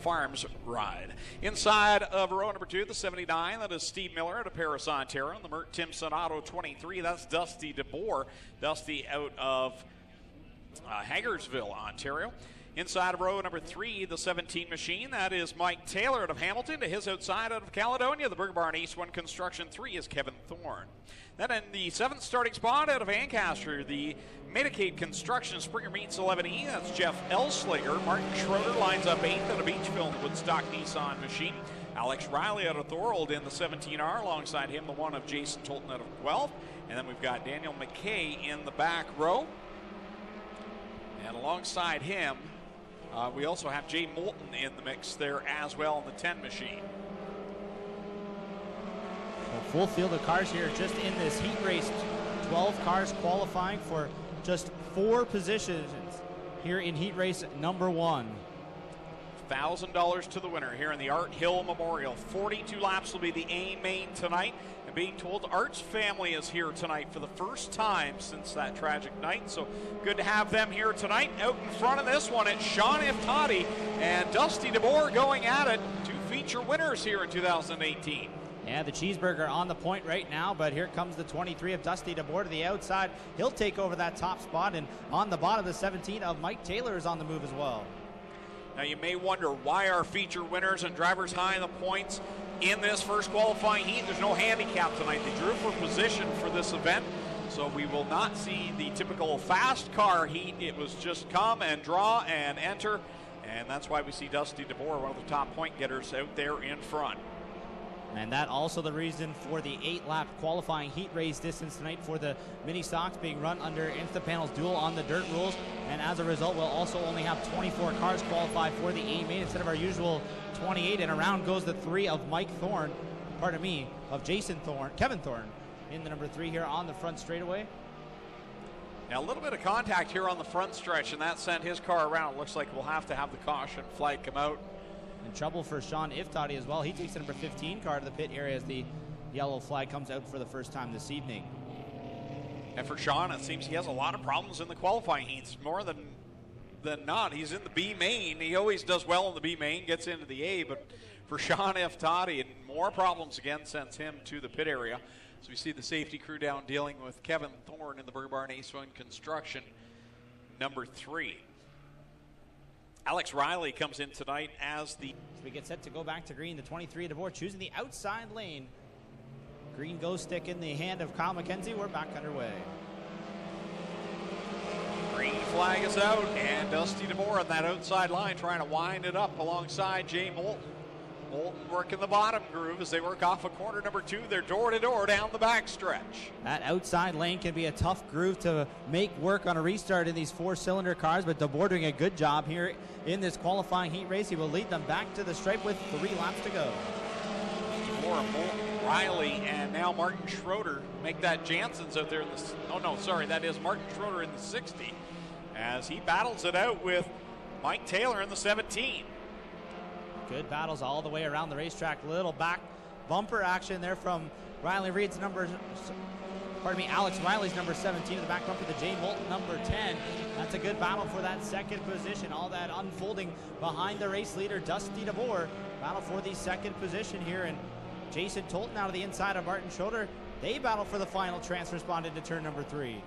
Farms ride. Inside of row number 2, the 79, that is Steve Miller out of Paris, Ontario. And the Mert Timson Auto 23, that's Dusty DeBoer. Dusty out of Hagersville, Ontario. Inside of row number 3, the 17 machine, that is Mike Taylor out of Hamilton. To his outside out of Caledonia, the Burger Barn Ace 1 Construction 3 is Kevin Thorne. Then in the 7th starting spot out of Ancaster, the Medicaid Construction Springer Meets 11E, that's Jeff Elslinger. Martin Schroeder lines up 8th out of Beachville in the Woodstock Nissan machine. Alex Riley out of Thorold in the 17R, alongside him the one of Jason Tolton out of 12th. And then we've got Daniel McKay in the back row. And alongside him, we also have Jay Moulton in the mix there as well in the 10 machine. A full field of cars here just in this heat race. 12 cars qualifying for just 4 positions here in heat race number 1. $1,000 to the winner here in the Art Hill Memorial. 42 laps will be the A main tonight. And being told Art's family is here tonight for the first time since that tragic night. So good to have them here tonight. Out in front of this one, it's Sean Iftati and Dusty DeBoer going at it. 2 feature winners here in 2018. Yeah, the cheeseburger on the point right now, but here comes the 23 of Dusty DeBoer to the outside. He'll take over that top spot, and on the bottom, the 17 of Mike Taylor is on the move as well. Now you may wonder why our feature winners and drivers high in the points in this first qualifying heat. There's no handicap tonight. They drew for position for this event, so we will not see the typical fast car heat. It was just come and draw and enter, and that's why we see Dusty DeBoer, one of the top point getters, out there in front. And that also the reason for the 8-lap qualifying heat race distance tonight for the mini stocks being run under Instapanel's dual on the dirt rules. And as a result, we'll also only have 24 cars qualify for the A main instead of our usual 28. And around goes the 3 of Mike Thorne, pardon me, of Jason Thorne, Kevin Thorne in the number 3 here on the front straightaway. Now a little bit of contact here on the front stretch, and that sent his car around. It looks like we'll have to have the caution flag come out. In trouble for Sean Iftati as well. He takes the number 15 car to the pit area as the yellow flag comes out for the first time this evening. And for Sean, it seems he has a lot of problems in the qualifying heats. More than not, he's in the B main. He always does well in the B main, gets into the A, but for Sean Iftati, more problems again sends him to the pit area. So we see the safety crew down dealing with Kevin Thorne in the Burger Barn Ace 1 Construction, number 3. Alex Riley comes in tonight as the... So we get set to go back to green. The 23 DeBoer choosing the outside lane. Green go stick in the hand of Kyle McKenzie. We're back underway. Green flag is out, and Dusty DeBoer on that outside line trying to wind it up alongside Jay Moulton. Moulton working the bottom groove as they work off of corner number 2. They're door-to-door down the backstretch. That outside lane can be a tough groove to make work on a restart in these 4-cylinder cars, but DeBoer doing a good job here in this qualifying heat race. He will lead them back to the stripe with 3 laps to go. DeBoer, Moulton, Riley, and now Martin Schroeder make that Jansen's out there in the... Oh, no, sorry, that is Martin Schroeder in the 60 as he battles it out with Mike Taylor in the 17. Good battles all the way around the racetrack. Little back bumper action there from Riley Reed's Alex Riley's number 17 in the back bumper, the Jay Moulton number 10. That's a good battle for that second position. All that unfolding behind the race leader, Dusty DeBoer. Battle for the second position here, and Jason Tolton out of the inside of Martin Schroeder. They battle for the final transfer spot into turn number 3.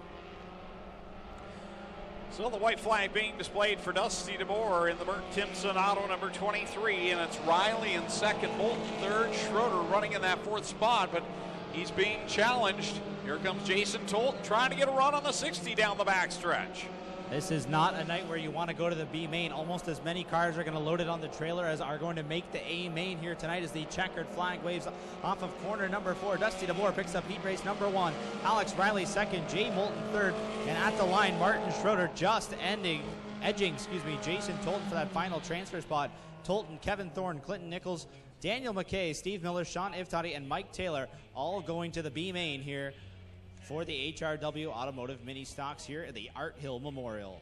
So the white flag being displayed for Dusty DeBoer in the Mert Timson Auto number 23, and it's Riley in second, Moulton third, Schroeder running in that 4th spot, but he's being challenged. Here comes Jason Tolton trying to get a run on the 60 down the backstretch. This is not a night where you want to go to the B main. Almost as many cars are going to load it on the trailer as are going to make the A main here tonight as the checkered flag waves off of corner number 4. Dusty DeBoer picks up heat race number 1. Alex Riley second, Jay Moulton third, and at the line, Martin Schroeder just edging Jason Tolton for that final transfer spot. Tolton, Kevin Thorne, Clinton Nichols, Daniel McKay, Steve Miller, Sean Iftati, and Mike Taylor all going to the B main here for the HRW Automotive Mini Stocks here at the Art Hill Memorial.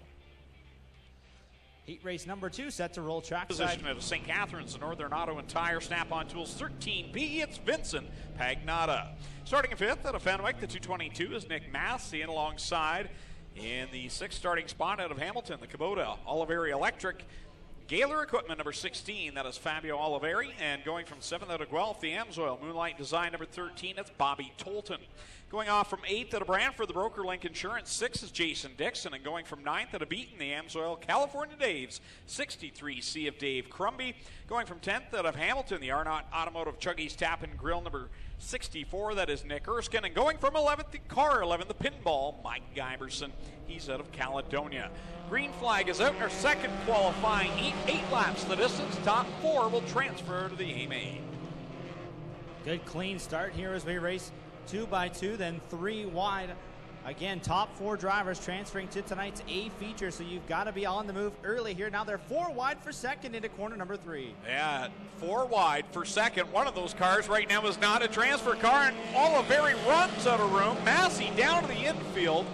Heat race number 2 set to roll track position of St. Catharines, the Northern Auto and Tire Snap-on Tools 13B. It's Vincent Pagnotta. Starting in 5th out of Fenwick, the 222 is Nick Massey, and alongside in the 6th starting spot out of Hamilton, the Kubota Oliveri Electric Gaylor Equipment, number 16, that is Fabio Oliveri. And going from 7th out of Guelph, the Amsoil Moonlight Design, number 13, that's Bobby Tolton. Going off from 8th out of Brantford, the Broker Link Insurance, 6 is Jason Dixon. And going from 9th out of Beaton, the Amsoil California Daves, 63C of Dave Crumby. Going from 10th out of Hamilton, the Arnott Automotive Chuggies Tap and Grill, number 64, that is Nick Erskine. And going from 11th to car 11, the Pinball, Mike Giberson. He's out of Caledonia. Green flag is out in our second qualifying heat. 8 laps the distance. Top 4 will transfer to the A main. Good clean start here as we race 2 by 2, then 3 wide. Again, top 4 drivers transferring to tonight's A feature, so you've got to be on the move early here. Now they're 4 wide for second into corner number 3. Yeah, 4 wide for second. One of those cars right now is not a transfer car, and Oliveri runs out of room. Massey down to the infield,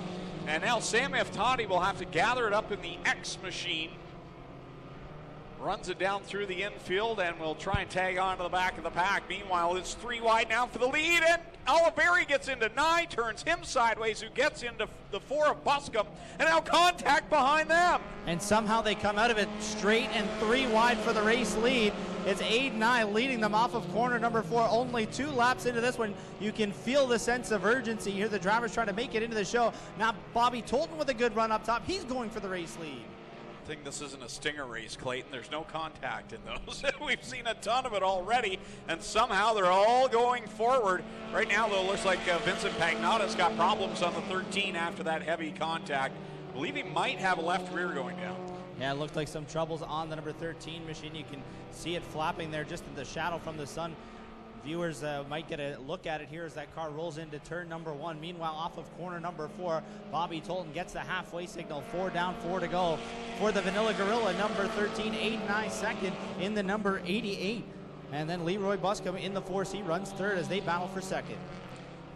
and now Sam Iftati will have to gather it up in the X machine. Runs it down through the infield and will try and tag on to the back of the pack. Meanwhile, it's 3 wide now for the lead, and Oliveri gets into 9, turns him sideways, who gets into the 4 of Buscombe, and now contact behind them. And somehow they come out of it straight and 3 wide for the race lead. It's Aiden I leading them off of corner number 4. Only 2 laps into this one. You can feel the sense of urgency here. The drivers trying to make it into the show. Now Bobby Tolton with a good run up top. He's going for the race lead. I think this isn't a stinger race, Clayton. There's no contact in those. We've seen a ton of it already, and somehow they're all going forward. Right now, though, it looks like Vincent Pagnotta's got problems on the 13 after that heavy contact. I believe he might have a left rear going down. Yeah, it looked like some troubles on the number 13 machine. You can see it flapping there just in the shadow from the sun. Viewers might get a look at it here as that car rolls into turn number 1. Meanwhile, off of corner number 4, Bobby Tolton gets the halfway signal. 4 down, 4 to go for the Vanilla Gorilla. Number 13, Aiden I second in the number 88. And then Leroy Buscombe in the 4C runs third as they battle for second.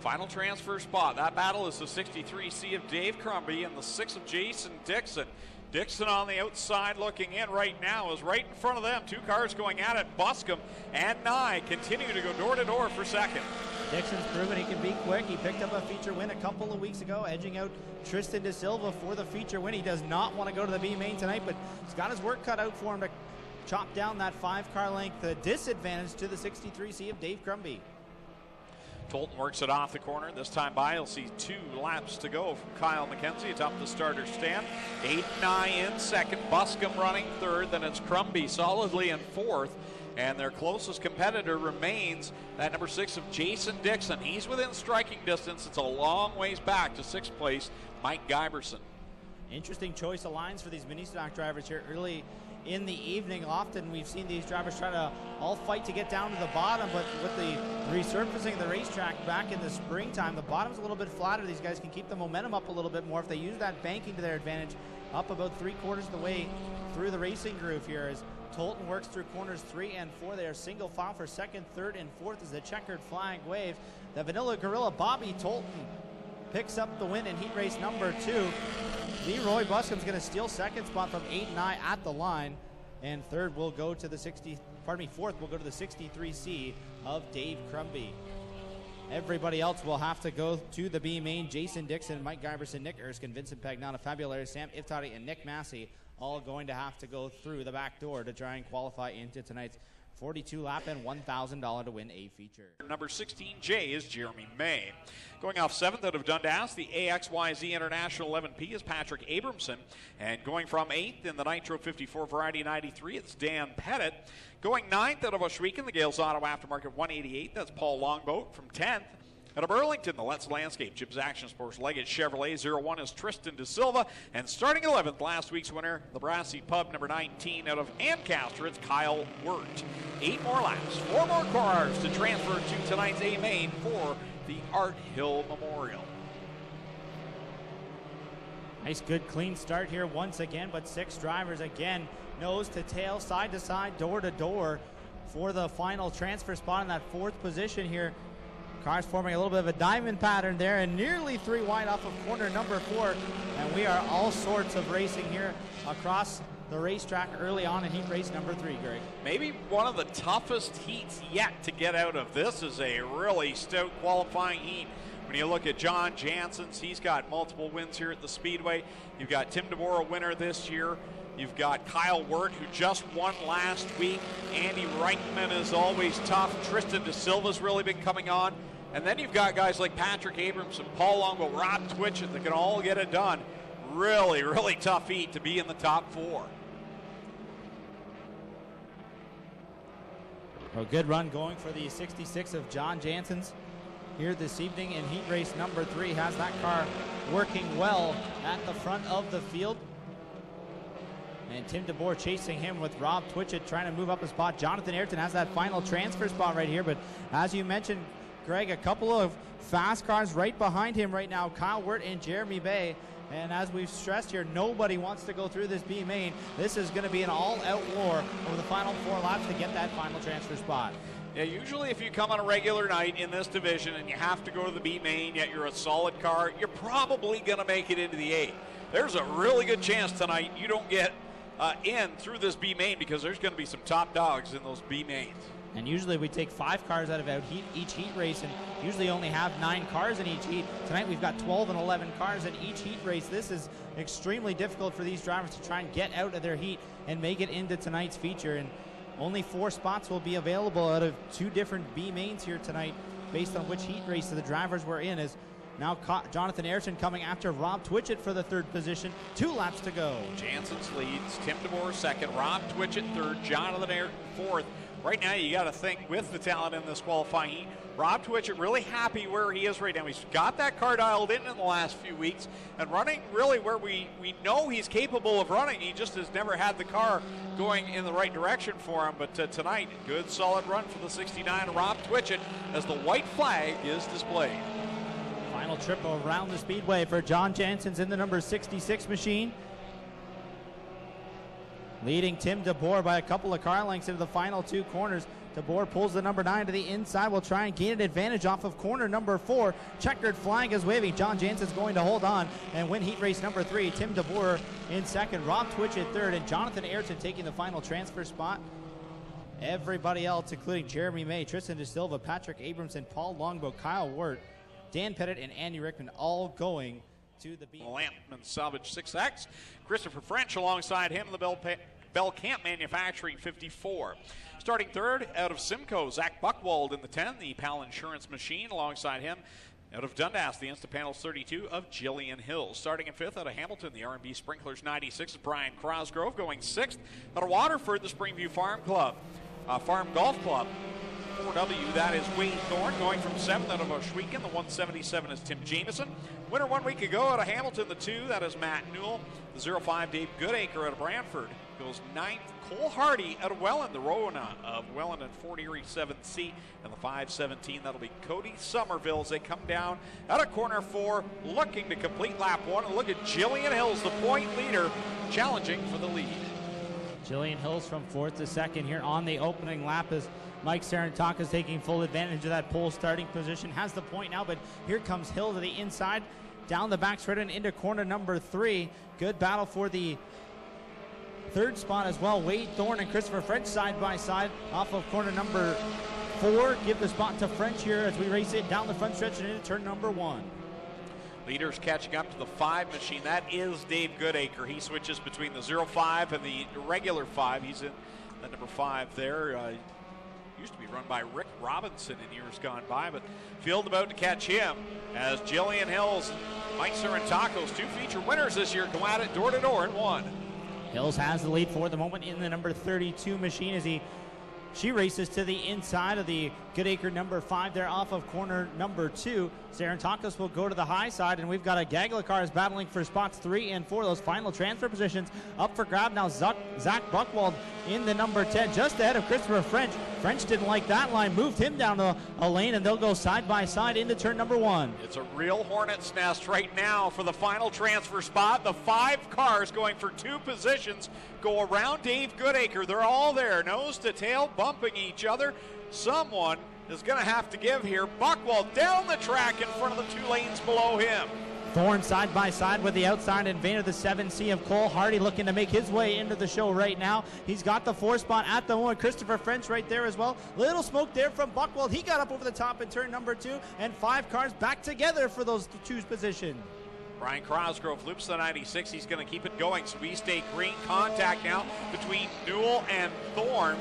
Final transfer spot. That battle is the 63C of Dave Crumby and the 6 of Jason Dixon. Dixon on the outside looking in right now is right in front of them. 2 cars going at it. Buscombe and Nye continue to go door to door for second. Dixon's proven he can be quick. He picked up a feature win a couple of weeks ago, edging out Tristan De Silva for the feature win. He does not want to go to the B main tonight, but he's got his work cut out for him to chop down that 5-car length. The disadvantage to the 63C of Dave Crumby. Tolton works it off the corner. This time by, you'll see 2 laps to go from Kyle McKenzie atop the starter stand. 8-9 in second, Buscombe running third, then it's Crumby solidly in 4th. And their closest competitor remains that number 6 of Jason Dixon. He's within striking distance. It's a long ways back to 6th place, Mike Giberson. Interesting choice of lines for these Ministock drivers here early in the evening. Often we've seen these drivers try to all fight to get down to the bottom, but with the resurfacing of the racetrack back in the springtime, the bottom's a little bit flatter. These guys can keep the momentum up a little bit more if they use that banking to their advantage. Up about 3/4 of the way through the racing groove here as Tolton works through corners 3 and 4. They are single file for second, third, and fourth as the checkered flag waves. The Vanilla Gorilla Bobby Tolton picks up the win in heat race number 2. Leroy Buscombe's going to steal second spot from 8-9 at the line, and fourth will go to the 63C of Dave Crumby. Everybody else will have to go to the B main. Jason Dixon, Mike Giberson, Nick Erskine, Vincent Pagnotta, Fabulary, Sam Iftati, and Nick Massey all going to have to go through the back door to try and qualify into tonight's 42 lap and $1,000 to win a feature. Number 16J is Jeremy May. Going off 7th out of Dundas, the AXYZ International 11P is Patrick Abramson. And going from 8th in the Nitro 54 Variety 93, it's Dan Pettit. Going 9th out of Oshwegan, the Gales Auto Aftermarket 188, that's Paul Longboat. From 10th out of Burlington, the Let's Landscape, Jibs Action Sports, Leggett Chevrolet 01 is Tristan De Silva. And starting 11th, last week's winner, the Brassy Pub, number 19 out of Ancaster, it's Kyle Wirt. 8 more laps, 4 more cars to transfer to tonight's A main for the Art Hill Memorial. Nice, good, clean start here once again, but 6 drivers again, nose to tail, side to side, door to door for the final transfer spot in that 4th position here. Cars forming a little bit of a diamond pattern there and nearly 3 wide off of corner number 4. And we are all sorts of racing here across the racetrack early on in heat race number 3, Greg. Maybe one of the toughest heats yet to get out of. This is a really stout qualifying heat. When you look at John Janssens, he's got multiple wins here at the Speedway. You've got Tim DeBoer, a winner this year. You've got Kyle Wirt, who just won last week. Andy Reichman is always tough. Tristan De Silva's really been coming on. And then you've got guys like Patrick Abramson, Paul Longo, Rob Twitchett that can all get it done. Really, really tough heat to be in the top 4. A good run going for the 66 of John Jansen's here this evening in heat race number 3. Has that car working well at the front of the field. And Tim DeBoer chasing him with Rob Twitchett trying to move up a spot. Jonathan Ayrton has that final transfer spot right here. But as you mentioned, Greg, a couple of fast cars right behind him right now. Kyle Wirt and Jeremy Bay. And as we've stressed here, nobody wants to go through this B main. This is going to be an all-out war over the final 4 laps to get that final transfer spot. Yeah, usually if you come on a regular night in this division and you have to go to the B main, yet you're a solid car, you're probably going to make it into the A. There's a really good chance tonight you don't get in through this B main because there's going to be some top dogs in those B mains. And usually we take 5 cars out of each heat race and usually only have 9 cars in each heat. Tonight we've got 12 and 11 cars in each heat race. This is extremely difficult for these drivers to try and get out of their heat and make it into tonight's feature. And only 4 spots will be available out of 2 different B mains here tonight based on which heat race the drivers were in. As now Jonathan Ayrton coming after Rob Twitchett for the 3rd position. 2 laps to go. Jansen's leads, Tim DeBoer 2nd, Rob Twitchett 3rd, Jonathan Ayrton 4th. Right now, you got to think with the talent in this qualifying heat, Rob Twitchett really happy where he is right now. He's got that car dialed in the last few weeks and running really where we know he's capable of running. He just has never had the car going in the right direction for him. But tonight, good solid run for the 69 Rob Twitchett as the white flag is displayed. Final trip around the speedway for John Jansen's in the number 66 machine. Leading Tim DeBoer by a couple of car lengths into the final 2 corners. DeBoer pulls the number 9 to the inside. Will try and gain an advantage off of corner number 4. Checkered flag is waving. John Jansen's going to hold on and win heat race number 3. Tim DeBoer in 2nd, Rob Twitchett 3rd, and Jonathan Ayrton taking the final transfer spot. Everybody else, including Jeremy May, Tristan De Silva, Patrick Abramson, Paul Longbow, Kyle Wirt, Dan Pettit, and Andy Rickman all going to the B. Lampman Salvage 6X. Christopher French alongside him in the Bell Camp Manufacturing 54. Starting 3rd out of Simcoe, Zach Buchwald in the 10, the PAL Insurance Machine alongside him. Out of Dundas, the Instapanels 32 of Jillian Hills. Starting in 5th out of Hamilton, the R&B Sprinklers 96 is Brian Crosgrove. Going 6th out of Waterford, the Springview Farm Golf Club. 4W, that is Wayne Thorne. Going from 7th out of Oshwegan, the 177 is Tim Jameson. Winner 1 week ago out of Hamilton, the 2, that is Matt Newell. The 05, Dave Goodacre out of Brantford. Goes 9th. Cole Hardy out of Welland, the Rona of Welland and Fort Erie 7th seat. And the 517, that'll be Cody Somerville as they come down out of corner 4, looking to complete lap 1. And look at Jillian Hills, the point leader, challenging for the lead. Jillian Hills from 4th to 2nd here on the opening lap as Mike Sarantaka is taking full advantage of that pole starting position. Has the point now, but here comes Hill to the inside, down the back straight and into corner number 3. Good battle for the 3rd spot as well. Wade Thorne and Christopher French side by side off of corner number 4. Give the spot to French here as we race it down the front stretch and into turn number 1. Leaders catching up to the 5 machine. That is Dave Goodacre. He switches between the 05 and the regular 5. He's in the number 5 there. Used to be run by Rick Robinson in years gone by, but field about to catch him as Jillian Hills and Mike Sarantako's 2 feature winners this year go at it door to door in 1. Hills has the lead for the moment in the number 32 machine as she races to the inside of the Goodacre number 5 there off of corner number 2. Sarantakos will go to the high side, and we've got a gaggle of cars battling for spots 3 and 4. Those final transfer positions up for grab now. Zach Buchwald in the number 10, just ahead of Christopher French. French didn't like that line, moved him down to a lane, and they'll go side by side into turn number 1. It's a real hornet's nest right now for the final transfer spot. The 5 cars going for 2 positions go around Dave Goodacre. They're all there, nose to tail, bumping each other. Someone is going to have to give here. Buchwald down the track in front of the 2 lanes below him. Thorne side by side with the outside invader, the 7C of Cole Hardy, looking to make his way into the show right now. He's got the 4 spot at the moment. Christopher French right there as well. Little smoke there from Buchwald. He got up over the top in turn number 2, and 5 cars back together for those 2 positions. Brian Crosgrove loops the 96. He's going to keep it going, so we stay green. Contact now between Newell and Thorne.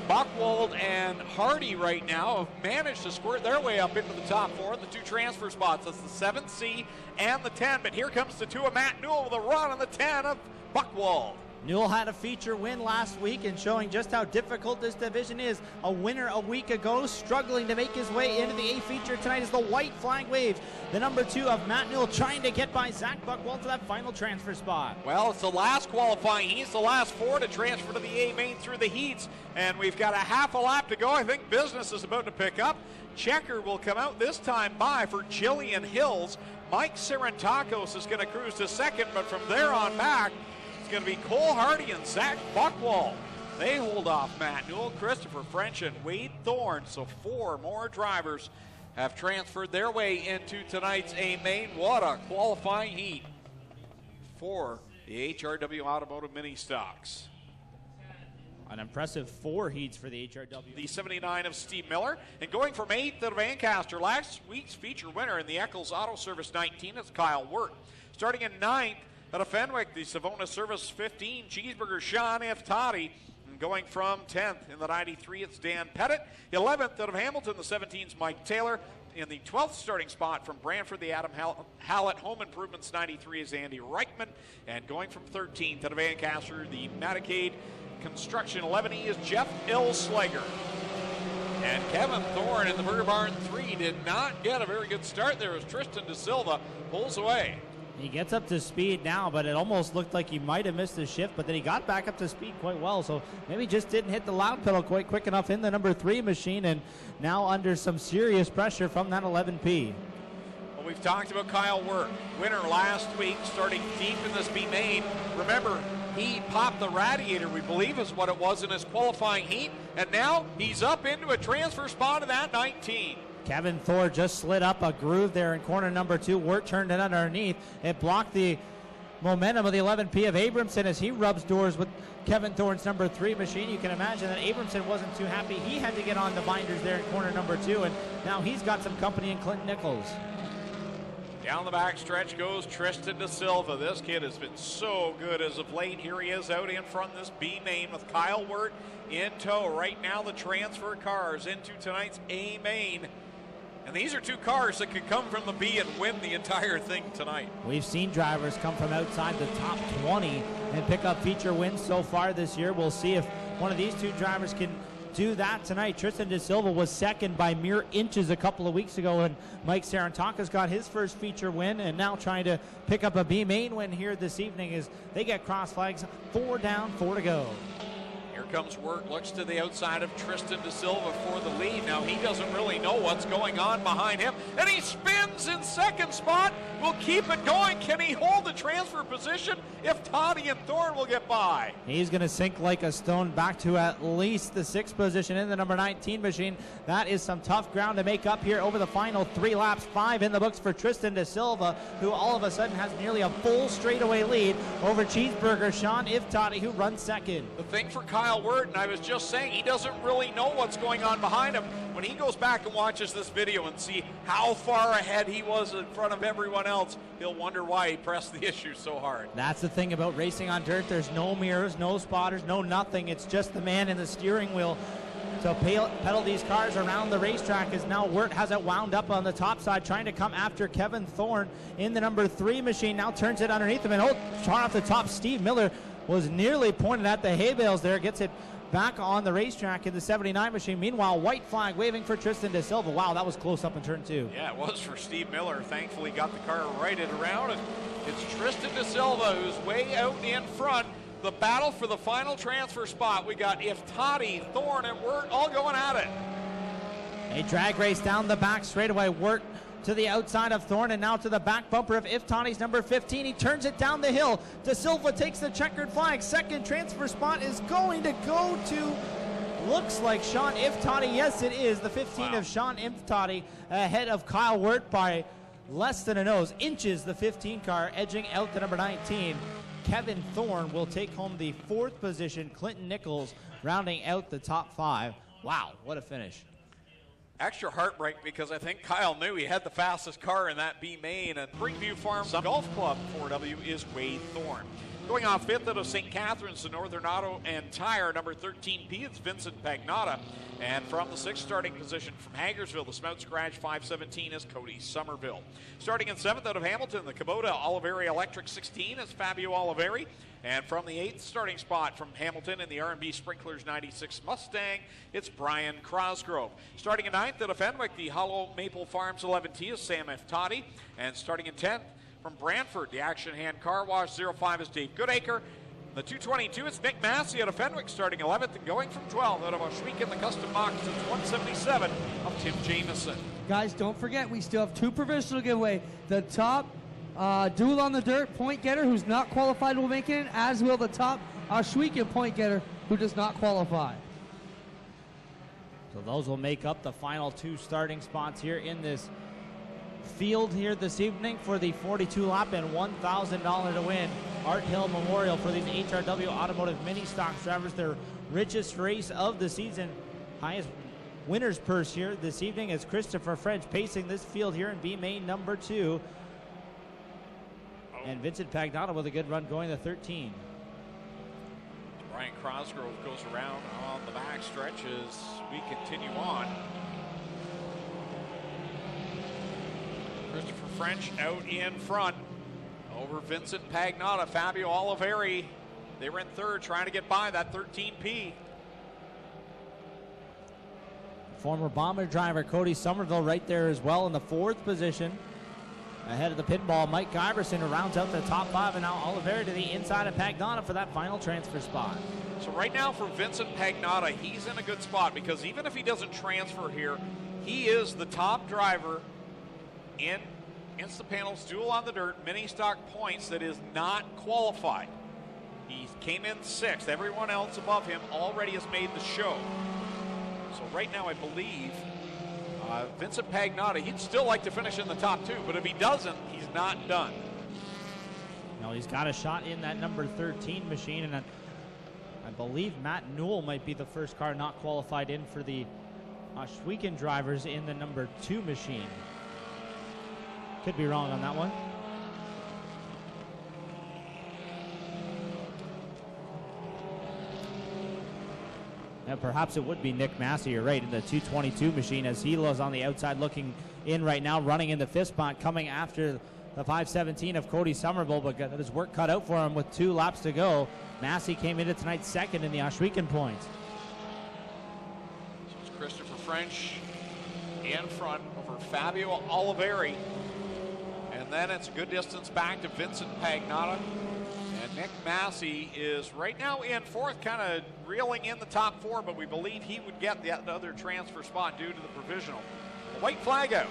Buchwald and Hardy right now have managed to squirt their way up into the top 4. The 2 transfer spots, that's the 7C and the 10. But here comes the 2 of Matt Newell with a run on the 10 of Buchwald. Newell had a feature win last week and showing just how difficult this division is. A winner a week ago, struggling to make his way into the A feature tonight is the White Flag Waves. The number 2 of Matt Newell trying to get by Zach Buchwald to that final transfer spot. Well, it's the last qualifying. He's the last 4 to transfer to the A main through the heats. And we've got a half a lap to go. I think business is about to pick up. Checker will come out this time by for Jillian Hills. Mike Sarantakos is going to cruise to second, but from there on back, it's going to be Cole Hardy and Zach Buchwald. They hold off Matt Newell, Christopher French, and Wade Thorne. So 4 more drivers have transferred their way into tonight's A main. What a qualifying heat for the HRW Automotive Ministocks. An impressive 4 heats for the HRW. The 79 of Steve Miller. And going from 8th out of Ancaster, last week's feature winner in the Eccles Auto Service 19 is Kyle Wirt. Starting in 9th, out of Fenwick, the Savona Service 15, Cheeseburger Sean Iftati. And going from 10th in the 93, it's Dan Pettit. 11th out of Hamilton, the 17's Mike Taylor. In the 12th starting spot from Brantford, the Adam Hallett Home Improvements 93 is Andy Reichman. And going from 13th out of Ancaster, the Medicaid Construction 11E is Jeff Ilslager. And Kevin Thorne in the Burger Barn 3 did not get a very good start there as Tristan De Silva pulls away. He gets up to speed now, but it almost looked like he might have missed his shift, but then he got back up to speed quite well, so maybe just didn't hit the loud pedal quite quick enough in the number 3 machine, and now under some serious pressure from that 11P. Well, we've talked about Kyle Wirt, winner last week, starting deep in this B main. Remember, he popped the radiator, we believe is what it was in his qualifying heat, and now he's up into a transfer spot of that 19. Kevin Thorne just slid up a groove there in corner number 2. Wirt turned it underneath. It blocked the momentum of the 11P of Abramson as he rubs doors with Kevin Thorne's number 3 machine. You can imagine that Abramson wasn't too happy. He had to get on the binders there in corner number 2, and now he's got some company in Clinton Nichols. Down the back stretch goes Tristan De Silva. This kid has been so good as of late. Here he is out in front of this B main with Kyle Wirt in tow. Right now the transfer cars into tonight's A main. And these are 2 cars that could come from the B and win the entire thing tonight. We've seen drivers come from outside the top 20 and pick up feature wins so far this year. We'll see if one of these 2 drivers can do that tonight. Tristan De Silva was second by mere inches a couple of weeks ago, and Mike Sarantakis got his first feature win and now trying to pick up a B main win here this evening as they get cross flags. 4 down, 4 to go. Here comes Wirt, looks to the outside of Tristan De Silva for the lead. Now he doesn't really know what's going on behind him, and he spins in second spot. Will keep it going. Can he hold the transfer position? If Toddy and Thorne will get by. He's going to sink like a stone back to at least the 6th position in the number 19 machine. That is some tough ground to make up here over the final 3 laps. 5 in the books for Tristan De Silva, who all of a sudden has nearly a full straightaway lead over Cheeseburger Sean Iftati, who runs second. The thing for Kyle Wirt, and I was just saying, he doesn't really know what's going on behind him. When he goes back and watches this video and see how far ahead he was in front of everyone else, he'll wonder why he pressed the issue so hard. That's the thing about racing on dirt. There's no mirrors, no spotters, no nothing. It's just the man in the steering wheel to pedal these cars around the racetrack, as now Wirt has it wound up on the top side, trying to come after Kevin Thorne in the number 3 machine. Now turns it underneath him, and trying off the top. Steve Miller was nearly pointed at the hay bales there, gets it back on the racetrack in the 79 machine. Meanwhile, white flag waving for Tristan De Silva. Wow, that was close up in turn 2. Yeah, it was for Steve Miller. Thankfully got the car righted around, and it's Tristan De Silva who's way out in front. The battle for the final transfer spot. We got Iftati, Thorne, and Wirt all going at it. A drag race down the back straightaway. Wirt to the outside of Thorne, and now to the back bumper of Iftati's number 15. He turns it down the hill. De Silva takes the checkered flag. Second transfer spot is going to go to, looks like Sean Iftati. Yes, it is the 15 of Sean Iftati, ahead of Kyle Wirt by less than a nose. Inches the 15 car, edging out the number 19. Kevin Thorne will take home the 4th position. Clinton Nichols rounding out the top 5. Wow, what a finish. Extra heartbreak because I think Kyle knew he had the fastest car in that B main. And Springview Farms Golf Club 4W is Wade Thorne. Going off fifth out of St. Catharines, the Northern Auto and Tire, number 13P, it's Vincent Pagnotta. And from the sixth starting position from Hagersville, the Smout Scratch 517 is Cody Somerville. Starting in seventh out of Hamilton, the Kubota Oliveri Electric 16 is Fabio Oliveri. And from the eighth starting spot from Hamilton in the R&B Sprinklers 96 Mustang, it's Brian Crosgrove. Starting in ninth out of Fenwick, the Hollow Maple Farms 11T is Sam F. Toddy. And starting in 10th, from Brantford, the Action Hand Car Wash 05 is Dave Goodacre. The 222 is Nick Massey out of Fenwick, starting 11th, and going from 12th out of Oshweek the custom box to 177 of Tim Jamieson. Guys, don't forget, we still have two provisional giveaway. The top duel on the dirt point getter who's not qualified will make it, as will the top Oshweek point getter who does not qualify. So those will make up the final two starting spots here in this field here this evening for the 42 lap and $1,000 to win Art Hill Memorial for these HRW Automotive Mini Stocks drivers, their richest race of the season. Highest winner's purse here this evening as Christopher French pacing this field here in B main number 2. And Vincent Pagnotta with a good run going to 13. Brian Crosgrove goes around on the back stretch as we continue on. Christopher French out in front over Vincent Pagnotta. Fabio Oliveri, they were in third, trying to get by that 13P. Former Bomber driver Cody Somerville right there as well in the fourth position. Ahead of the pinball, Mike Iverson, who rounds out the top five, and now Oliveri to the inside of Pagnotta for that final transfer spot. So right now for Vincent Pagnotta, he's in a good spot because even if he doesn't transfer here, he is the top driver in Instapanel's Duel on the Dirt mini stock points that is not qualified. He came in sixth. Everyone else above him already has made the show. So right now I believe Vincent Pagnotta, he'd still like to finish in the top two, but if he doesn't, he's not done. No, he's got a shot in that number 13 machine, and I believe Matt Newell might be the first car not qualified in for the Oshweek drivers in the number 2 machine. Could be wrong on that one. And perhaps it would be Nick Massey, you're right, in the 222 machine as Hilo's on the outside looking in right now, running in the fifth spot, coming after the 517 of Cody Somerville, but got his work cut out for him with 2 laps to go. Massey came into tonight second in the Oshweek points. So it's Christopher French in front over Fabio Oliveri. And then it's a good distance back to Vincent Pagnotta. And Nick Massey is right now in fourth, kind of reeling in the top 4, but we believe he would get the other transfer spot due to the provisional. The white flag out.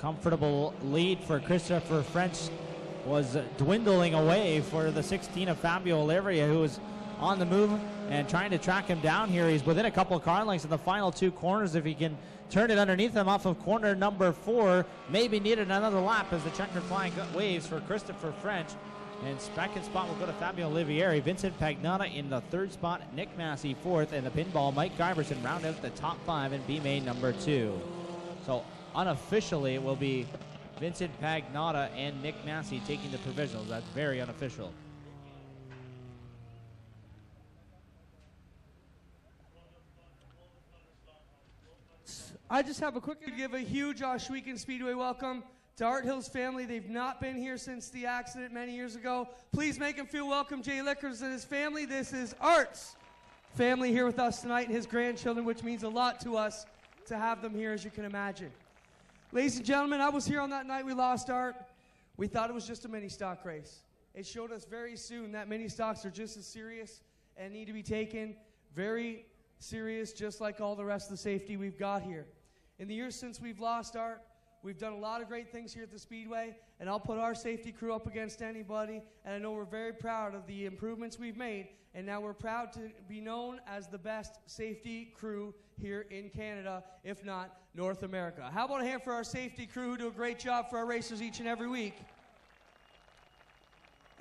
Comfortable lead for Christopher French was dwindling away for the 16 of Fabio Oliveri, who was on the move and trying to track him down here. He's within a couple of car lengths in the final 2 corners. If he can turn it underneath him off of corner number 4, maybe needed another lap as the checkered flag waves for Christopher French. And second spot will go to Fabio Olivieri. Vincent Pagnotta in the 3rd spot, Nick Massey 4th, and the pinball Mike Iverson round out the top 5 in B main number 2. So unofficially it will be Vincent Pagnotta and Nick Massey taking the provisionals. That's very unofficial. I just have a quick to give a huge Oshweek Speedway welcome to Art Hill's family. They've not been here since the accident many years ago. Please make him feel welcome, Jay Lickers and his family. This is Art's family here with us tonight and his grandchildren, which means a lot to us to have them here, as you can imagine. Ladies and gentlemen, I was here on that night we lost Art. We thought it was just a mini stock race. It showed us very soon that mini stocks are just as serious and need to be taken very serious, just like all the rest of the safety we've got here. In the years since we've lost Art, we've done a lot of great things here at the Speedway, and I'll put our safety crew up against anybody, and I know we're very proud of the improvements we've made, and now we're proud to be known as the best safety crew here in Canada, if not North America. How about a hand for our safety crew who do a great job for our racers each and every week?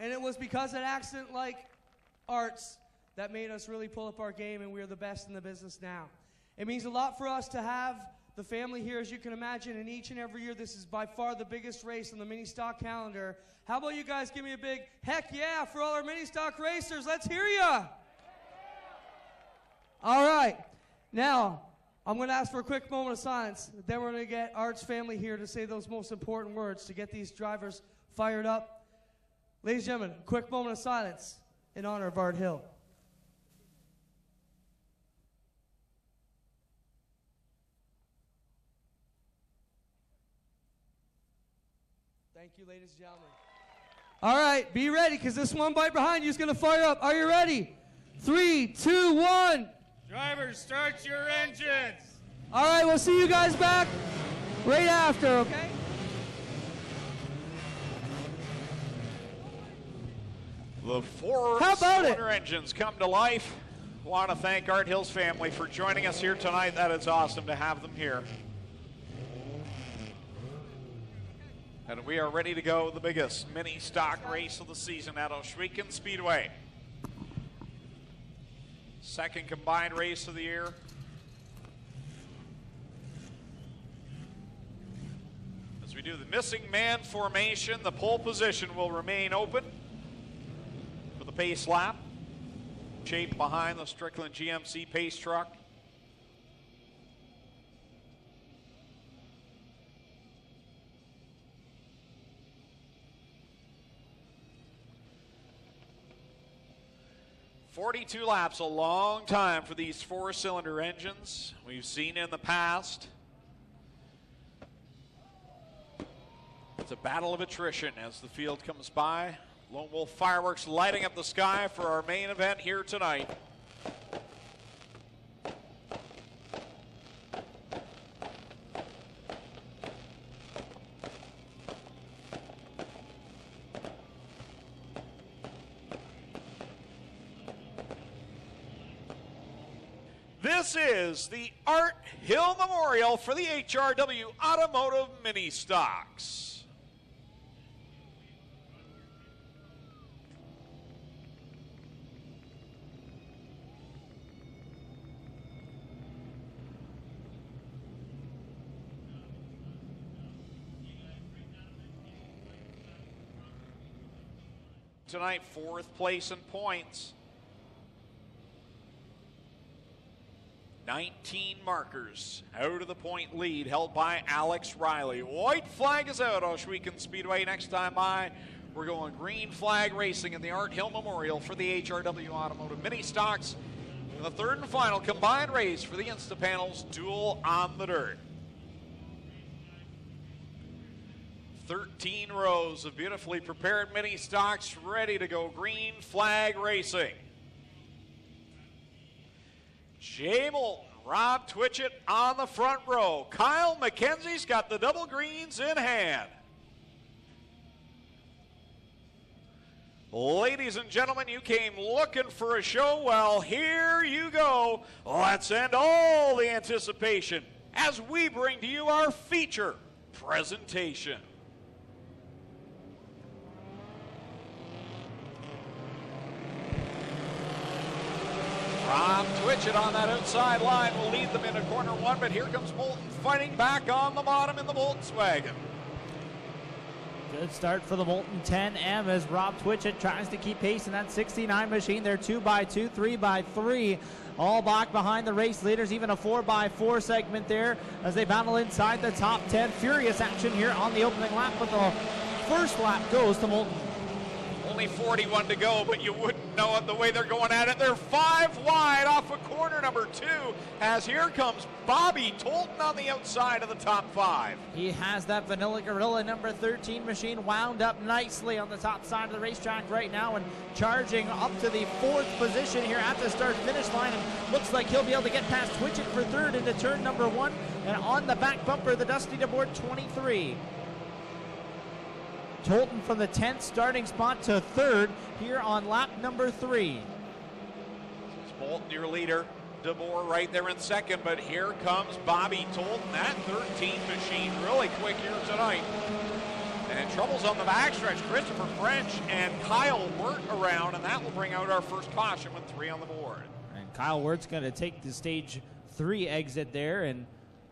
And it was because of an accident like Art's that made us really pull up our game, and we're the best in the business now. It means a lot for us to have the family here, as you can imagine, and each and every year this is by far the biggest race on the Ministock calendar. How about you guys give me a big heck yeah for all our Ministock racers? Let's hear ya! All right, now I'm going to ask for a quick moment of silence. Then we're going to get Art's family here to say those most important words to get these drivers fired up. Ladies and gentlemen, a quick moment of silence in honor of Art Hill. Thank you, ladies and gentlemen. All right, be ready, because this one bite behind you is going to fire up. Are you ready? 3, 2, 1. Drivers, start your engines. All right, we'll see you guys back right after, okay? The four-cylinder engines come to life. Want to thank Art Hill's family for joining us here tonight. That is awesome to have them here. And we are ready to go, the biggest mini-stock race of the season at Ohsweken Speedway. Second combined race of the year. As we do the missing man formation, the pole position will remain open for the pace lap. Shape behind the Strickland GMC pace truck. "42 laps, a long time for these four-cylinder engines. We've seen in the past. It's a battle of attrition as the field comes by. Lone Wolf fireworks lighting up the sky for our main event here tonight. This is the Art Hill Memorial for the HRW Automotive Mini Stocks. Tonight, fourth place in points. 19 markers out of the point lead held by Alex Riley. White flag is out, Ohsweken Speedway. Next time by, we're going green flag racing in the Art Hill Memorial for the HRW Automotive Mini Stocks. In the third and final combined race for the Instapanels duel on the dirt. 13 rows of beautifully prepared mini stocks ready to go green flag racing. Jay Moulton, Rob Twitchett on the front row. Kyle McKenzie's got the double greens in hand. Ladies and gentlemen, you came looking for a show. Well, here you go. Let's end all the anticipation as we bring to you our feature presentation. Rob Twitchett on that outside line will lead them into corner one, but here comes Moulton fighting back on the bottom in the Volkswagen. Good start for the Moulton 10M as Rob Twitchett tries to keep pace in that 69 machine. They're 2x2, 3x3, all back behind the race leaders, even a 4x4 segment there as they battle inside the top 10. Furious action here on the opening lap, but the first lap goes to Moulton. Only 41 to go, but you wouldn't know it the way they're going at it. They're 5 wide off of corner number 2 as here comes Bobby Tolton on the outside of the top 5. He has that Vanilla Gorilla number 13 machine wound up nicely on the top side of the racetrack right now and charging up to the 4th position here at the start-finish line, and looks like he'll be able to get past Twitchett for 3rd into turn number 1, and on the back bumper, the Dusty DeBoer 23. Tolton from the 10th starting spot to 3rd here on lap number 3. This is Moulton, your leader. DeBoer right there in 2nd, but here comes Bobby Tolton. That 13 machine really quick here tonight. And Troubles on the backstretch. Christopher French and Kyle Wirt around, and that will bring out our first caution with 3 on the board. And Kyle Wirt's going to take the stage 3 exit there and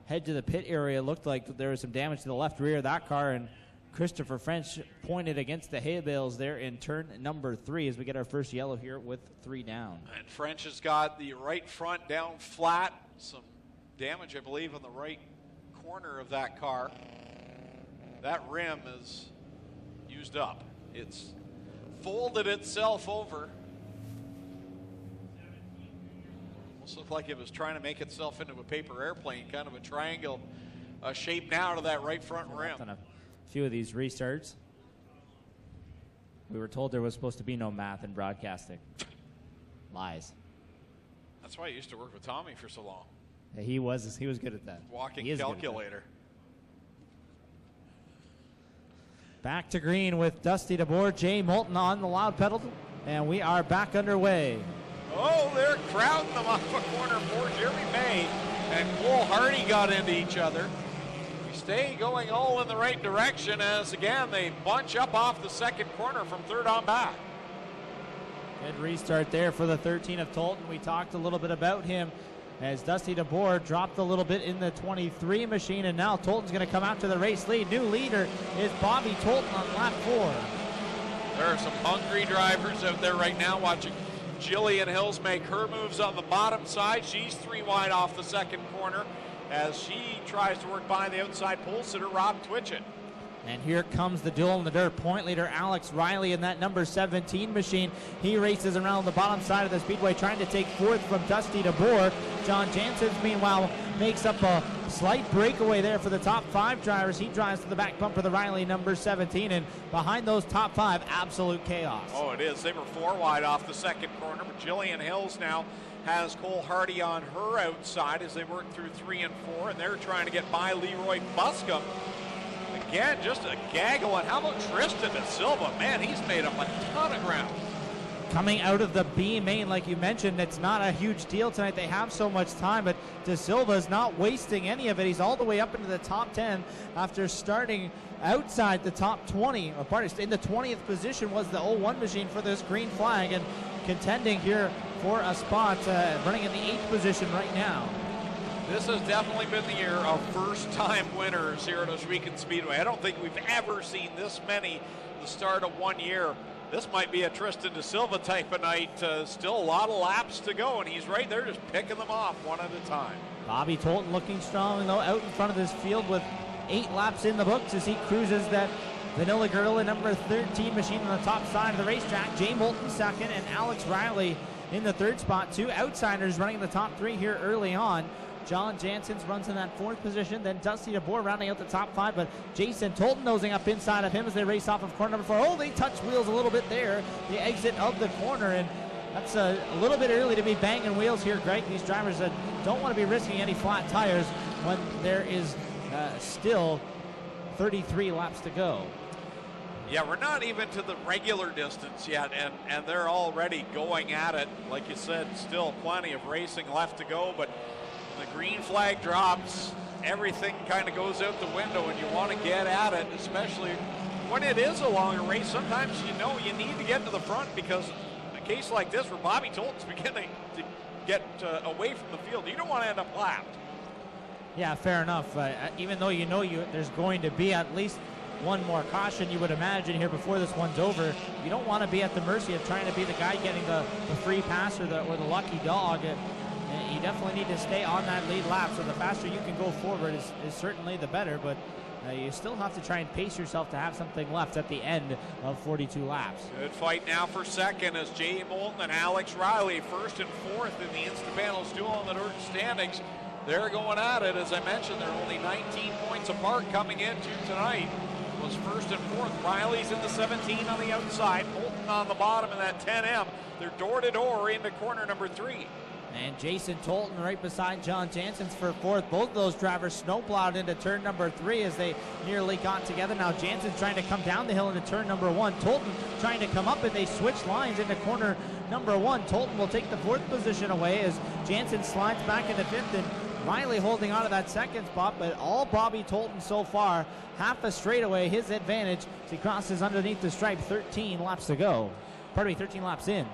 head to the pit area. Looked like there was some damage to the left rear of that car, and Christopher French pointed against the hay bales there in turn number 3 as we get our first yellow here with 3 down. And French has got the right front down flat. Some damage, I believe, on the right corner of that car. That rim is used up. It's folded itself over. Almost looked like it was trying to make itself into a paper airplane, kind of a triangle shape now to that right front rim. On a few of these restarts. We were told there was supposed to be no math in broadcasting. Lies. That's why I used to work with Tommy for so long. Yeah, he was good at that. Walking calculator. Back to green with Dusty DeBoer, Jay Moulton on the loud pedal, and we are back underway. Oh, they're crowding them off a corner for Jeremy May and Cole Hardy got into each other. We stay going all in the right direction as, again, they bunch up off the second corner from third on back. Good restart there for the 13 of Tolton. We talked a little bit about him as Dusty DeBoer dropped a little bit in the 23 machine, and now Tolton's going to come out to the race lead. New leader is Bobby Tolton on lap 4. There are some hungry drivers out there right now watching Jillian Hills make her moves on the bottom side. She's 3 wide off the second corner as she tries to work by the outside pole sitter, Rob Twitchett. And here comes the duel in the dirt. Point leader Alex Riley in that number 17 machine. He races around the bottom side of the speedway trying to take 4th from Dusty DeBoer. John Jansen, meanwhile, makes up a slight breakaway there for the top 5 drivers. He drives to the back bumper, the Riley number 17, and behind those top 5, absolute chaos. Oh, it is. They were 4 wide off the second corner, but Jillian Hills now has Cole Hardy on her outside as they work through 3 and 4, and they're trying to get by Leroy Buscom. Again, just a gaggle. And how about Tristan De Silva? Man, he's made up a ton of ground. Coming out of the B main, like you mentioned, it's not a huge deal tonight. They have so much time, but De Silva's not wasting any of it. He's all the way up into the top 10 after starting outside the top 20. Or pardon, in the 20th position was the 01 machine for this green flag, and contending here for a spot, running in the 8th position right now. This has definitely been the year of first-time winners here at Ohsweken Speedway. I don't think we've ever seen this many at the start of one year. This might be a Tristan De Silva type of night. Still a lot of laps to go, and he's right there just picking them off one at a time. Bobby Tolton looking strong, though, out in front of this field with 8 laps in the books as he cruises that Vanilla Gorilla number 13 machine on the top side of the racetrack. Jay Moulton second and Alex Riley in the 3rd spot. 2 outsiders running the top 3 here early on. John Jansen runs in that 4th position, then Dusty DeBoer rounding out the top 5, but Jason Tolton nosing up inside of him as they race off of corner number 4. Oh, they touch wheels a little bit there, the exit of the corner, and that's a little bit early to be banging wheels here, Greg. These drivers don't want to be risking any flat tires when there is still 33 laps to go. Yeah, we're not even to the regular distance yet, and they're already going at it. Like you said, still plenty of racing left to go, but the green flag drops, everything kind of goes out the window, and you want to get at it, especially when it is a longer race. Sometimes you need to get to the front, because in a case like this where Bobby Tolton's beginning to get away from the field, you don't want to end up lapped. Yeah, fair enough. Even though there's going to be at least one more caution, you would imagine, here before this one's over. You don't want to be at the mercy of trying to be the guy getting the free pass or the lucky dog. You definitely need to stay on that lead lap, so the faster you can go forward is certainly the better, but you still have to try and pace yourself to have something left at the end of 42 laps. Good fight now for second as Jay Moulton and Alex Riley 1st and 4th in the Instapanels duel in the dirt standings. They're going at it. As I mentioned, they're only 19 points apart coming into tonight. Was 1st and 4th. Riley's in the 17 on the outside, Moulton on the bottom in that 10M. They're door-to-door into corner number 3. And Jason Tolton right beside John Jansen for 4th. Both of those drivers snowplowed into turn number 3 as they nearly got together. Now Jansen's trying to come down the hill into turn number 1. Tolton trying to come up, and they switch lines into corner number 1. Tolton will take the 4th position away as Jansen slides back into 5th, and Riley holding on to that second spot, but all Bobby Tolton so far, half a straightaway, his advantage as he crosses underneath the stripe. 13 laps to go. Pardon me, 13 laps in.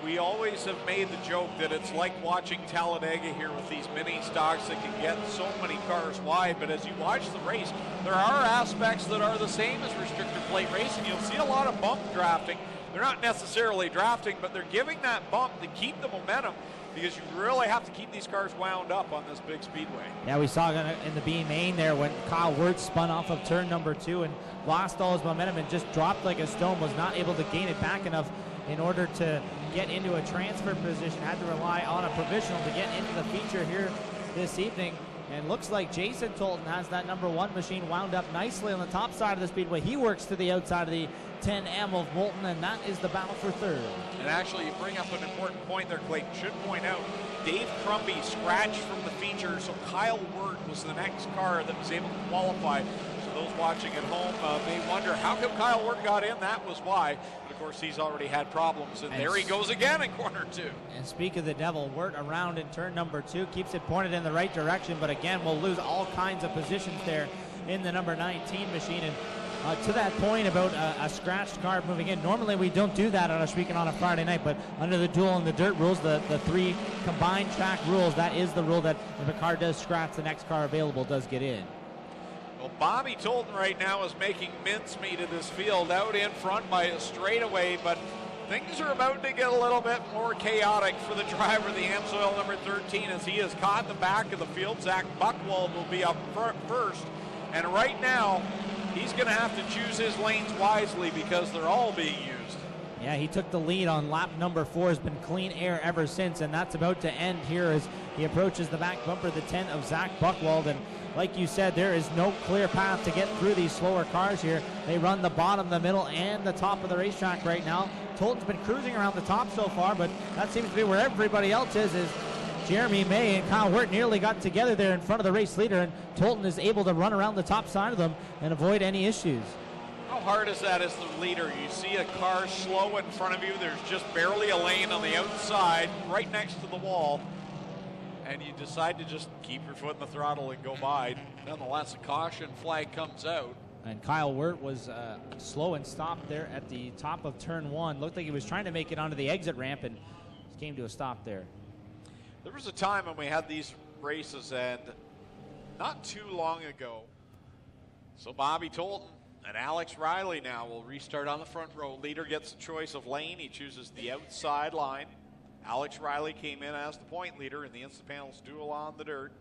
We always have made the joke that it's like watching Talladega here with these mini stocks that can get so many cars wide, but as you watch the race, there are aspects that are the same as restrictor plate racing. You'll see a lot of bump drafting. They're not necessarily drafting, but they're giving that bump to keep the momentum, because you really have to keep these cars wound up on this big speedway. Yeah, we saw in the B main there when Kyle Wirtz spun off of turn number 2 and lost all his momentum and just dropped like a stone, was not able to gain it back enough in order to get into a transfer position, had to rely on a provisional to get into the feature here this evening. And looks like Jason Tolton has that number 1 machine wound up nicely on the top side of the speedway. He works to the outside of the 10M of Moulton, and that is the battle for third. And actually, you bring up an important point there, Clayton. Should point out, Dave Crumby scratched from the feature, so Kyle Wirt was the next car that was able to qualify. So those watching at home may wonder, how come Kyle Wirt got in? That was why. But of course, he's already had problems, and there he goes again in corner 2. And speak of the devil, Wirt around in turn number 2, keeps it pointed in the right direction, but again, will lose all kinds of positions there in the number 19 machine. And to that point about a scratched car moving in, normally we don't do that on a weekend on a Friday night, but under the dual and the dirt rules, the 3 combined track rules, that is the rule that if a car does scratch, the next car available does get in. Well, Bobby Tolton right now is making mincemeat of this field out in front by a straightaway, but things are about to get a little bit more chaotic for the driver, the AMSOIL number 13, as he is caught in the back of the field. Zach Buchwald will be up first, and right now, he's going to have to choose his lanes wisely because they're all being used. Yeah, he took the lead on lap number 4, has been clean air ever since, and that's about to end here as he approaches the back bumper, the 10 of Zach Buchwald. And like you said, there is no clear path to get through these slower cars here. They run the bottom, the middle, and the top of the racetrack right now. Tolton's been cruising around the top so far, but that seems to be where everybody else is Jeremy May and Kyle Wirt nearly got together there in front of the race leader, and Tolton is able to run around the top side of them and avoid any issues. How hard is that as the leader? You see a car slow in front of you, there's just barely a lane on the outside, right next to the wall, and you decide to just keep your foot in the throttle and go by. Nonetheless, a caution flag comes out. And Kyle Wirt was slow and stopped there at the top of turn 1. Looked like he was trying to make it onto the exit ramp and came to a stop there. There was a time when we had these races, and not too long ago. So Bobby Tolton and Alex Riley now will restart on the front row. Leader gets the choice of lane. He chooses the outside line. Alex Riley came in as the point leader in the Instant Panels Duel on the Dirt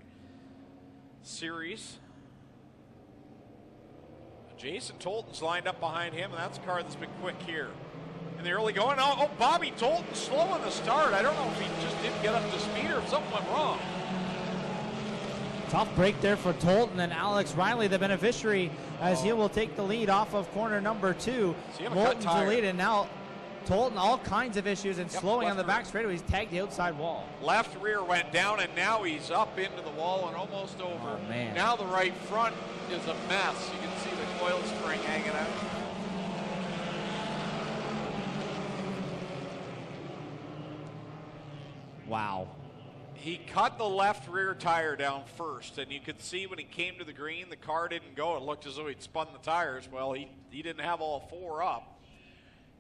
series. Jason Tolton's lined up behind him, and that's a car that's been quick here in the early going. Oh, Bobby Tolton slow on the start. I don't know if he just didn't get up to speed or if something went wrong. Tough break there for Tolton, and Alex Riley, the beneficiary, as he will take the lead off of corner number 2. Moulton's the lead, and now Tolton, all kinds of issues and slowing on the back straightaway. He's tagged the outside wall. Left rear went down, and now he's up into the wall and almost over. Oh, man. Now the right front is a mess. You can see the coil spring hanging out. Wow. He cut the left rear tire down first, and you could see when he came to the green, the car didn't go. It looked as though he'd spun the tires. Well, he didn't have all 4 up.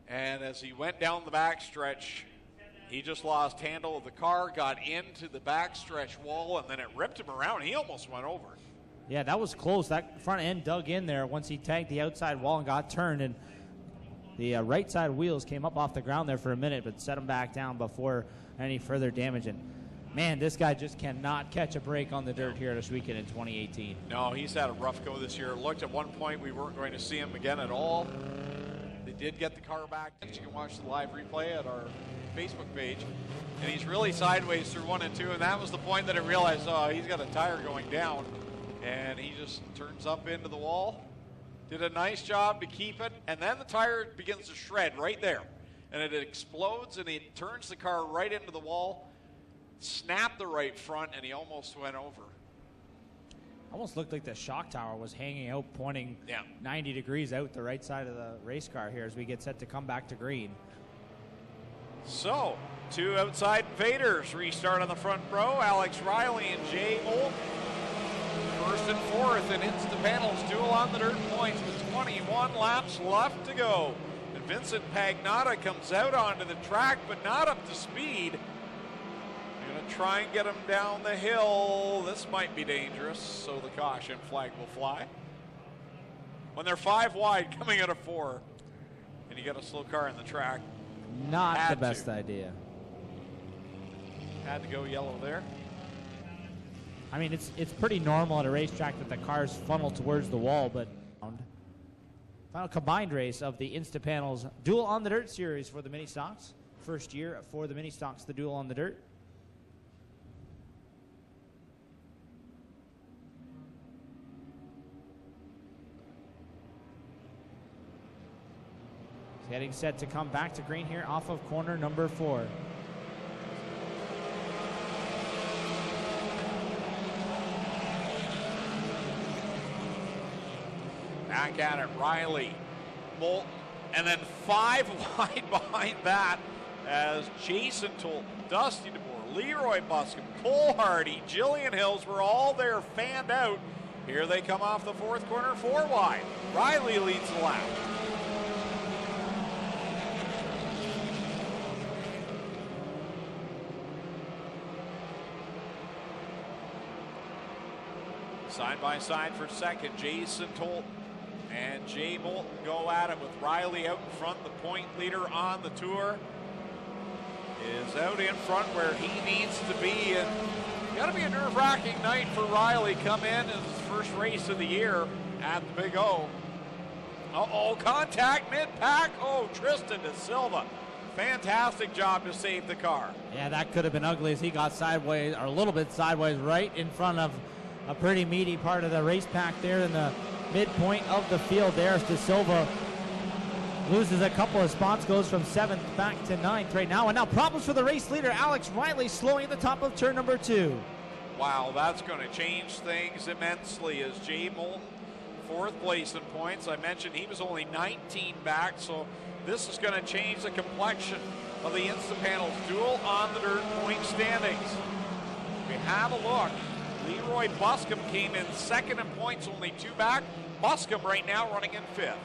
And as he went down the backstretch, he just lost handle of the car, got into the backstretch wall, and then it ripped him around. He almost went over. Yeah, that was close. That front end dug in there once he tagged the outside wall and got turned, and the right side wheels came up off the ground there for a minute, but set him back down before any further damage. And man, this guy just cannot catch a break on the dirt here this weekend in 2018. No, he's had a rough go this year. It looked at one point we weren't going to see him again at all. They did get the car back. You can watch the live replay at our Facebook page. And he's really sideways through 1 and 2, and that was the point that I realized, oh, he's got a tire going down. And he just turns up into the wall. Did a nice job to keep it, and then the tire begins to shred right there. And it explodes, and he turns the car right into the wall, snapped the right front, and he almost went over. Almost looked like the shock tower was hanging out, pointing 90 degrees out the right side of the race car here as we get set to come back to green. So, two outside invaders restart on the front row. Alex Riley and Jay Moulton. First and fourth, and Instapanels duel on the dirt points with 21 laps left to go. And Vincent Pagnotta comes out onto the track, but not up to speed. Gonna try and get him down the hill. This might be dangerous, so the caution flag will fly. When they're 5 wide coming out of 4, and you got a slow car in the track. Not the best idea. Had to go yellow there. I mean, it's pretty normal at a racetrack that the cars funnel towards the wall, but final combined race of the Instapanels Duel on the Dirt series for the Ministocks. First year for the Ministocks, the Duel on the Dirt. Getting set to come back to green here off of corner number 4. Back at it, Riley, Moulton, and then 5 wide behind that as Jason Tolton, Dusty DeBoer, Leroy Buscombe, Cole Hardy, Jillian Hills were all there fanned out. Here they come off the 4th corner, 4 wide. Riley leads the lap. Side by side for second, Jason Tolton and Jay Moulton go at it with Riley out in front. The point leader on the tour is out in front where he needs to be. And got to be a nerve-wracking night for Riley. Come in as his first race of the year at the Big O. Uh-oh, contact mid-pack. Oh, Tristan De Silva. Fantastic job to save the car. Yeah, that could have been ugly as he got sideways, or a little bit sideways, right in front of a pretty meaty part of the race pack there in the midpoint of the field. There's De Silva. Loses a couple of spots, goes from 7th back to 9th right now. And now problems for the race leader, Alex Riley, slowing at the top of turn number 2. Wow, that's going to change things immensely as Jay Moulton, 4th place in points. I mentioned he was only 19 back, so this is going to change the complexion of the Instapanels Duel on the Dirt point standings. If we have a look, Leroy Buscombe came in 2nd in points, only 2 back. Buscombe right now running in 5th.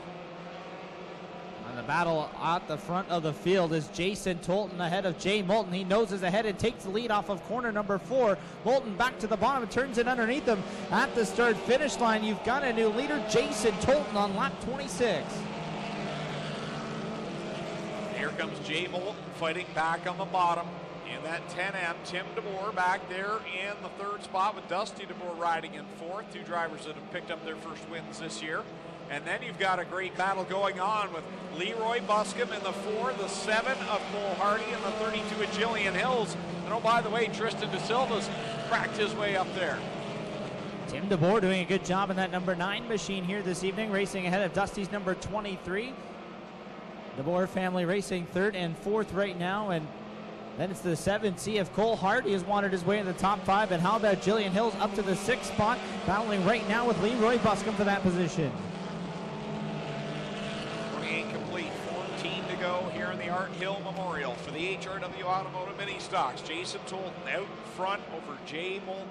And the battle at the front of the field is Jason Tolton ahead of Jay Moulton. He noses ahead and takes the lead off of corner number 4. Moulton back to the bottom and turns it underneath him at the start-finish line. You've got a new leader, Jason Tolton, on lap 26. Here comes Jay Moulton fighting back on the bottom. In that 10M, Tim DeBoer back there in the 3rd spot with Dusty DeBoer riding in 4th. 2 drivers that have picked up their first wins this year. And then you've got a great battle going on with Leroy Buscombe in the 4, the 7 of Cole Hardy, and the 32 of Jillian Hills. And oh, by the way, Tristan De Silva's cracked his way up there. Tim DeBoer doing a good job in that number 9 machine here this evening, racing ahead of Dusty's number 23. DeBoer family racing 3rd and 4th right now, and then it's the 7C of Cole Hardy has wanted his way in the top 5. And how about Jillian Hills up to the 6th spot, battling right now with Leroy Buscombe for that position. 28 complete, 14 to go here in the Art Hill Memorial for the HRW Automotive Ministocks. Jason Tolton out in front over Jay Moulton.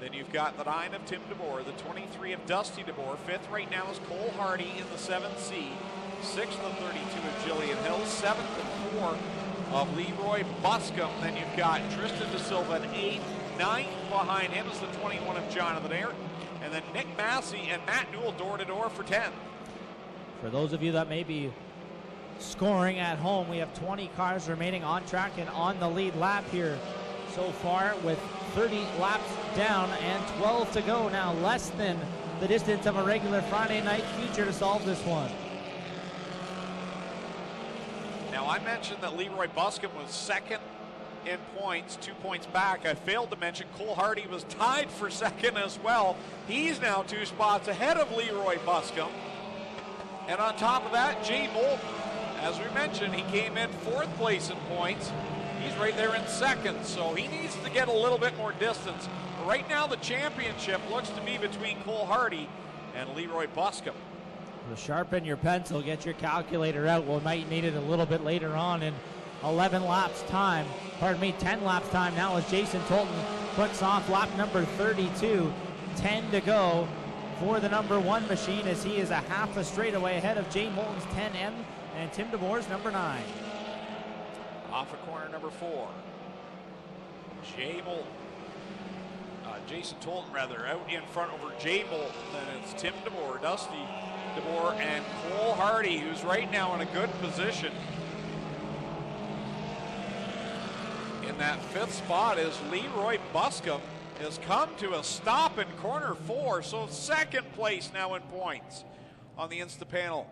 Then you've got the 9 of Tim DeBoer, the 23 of Dusty DeBoer. 5th right now is Cole Hardy in the 7C. 6th and 32 of Jillian Hills. 7th and 4 of Leroy Buscombe. Then you've got Tristan De Silva at 8th. 9th behind him is the 21 of Jonathan Ayrton. And then Nick Massey and Matt Newell door to door for 10th. For those of you that may be scoring at home, we have 20 cars remaining on track and on the lead lap here so far, with 30 laps down and 12 to go now. Less than the distance of a regular Friday night feature to solve this one. Now, I mentioned that Leroy Buscombe was 2nd in points, 2 points back. I failed to mention Cole Hardy was tied for 2nd as well. He's now 2 spots ahead of Leroy Buscombe. And on top of that, Jay Moulton, as we mentioned, he came in 4th place in points. He's right there in 2nd, so he needs to get a little bit more distance. But right now, the championship looks to be between Cole Hardy and Leroy Buscombe. Well, sharpen your pencil, get your calculator out. We might need it a little bit later on in 11 laps time, 10 laps time now as Jason Tolton clicks off lap number 32. 10 to go for the number 1 machine as he is a half a straightaway ahead of Jay Moulton's 10M and Tim DeBoer's number 9. Off of corner number 4. Jay Moulton. Jason Tolton, rather, out in front over Jay Moulton. Then it's Tim DeBoer, Dusty DeBoer, and Cole Hardy, who's right now in a good position. In that 5th spot is Leroy Buscombe has come to a stop in corner 4, so 2nd place now in points on the Insta panel.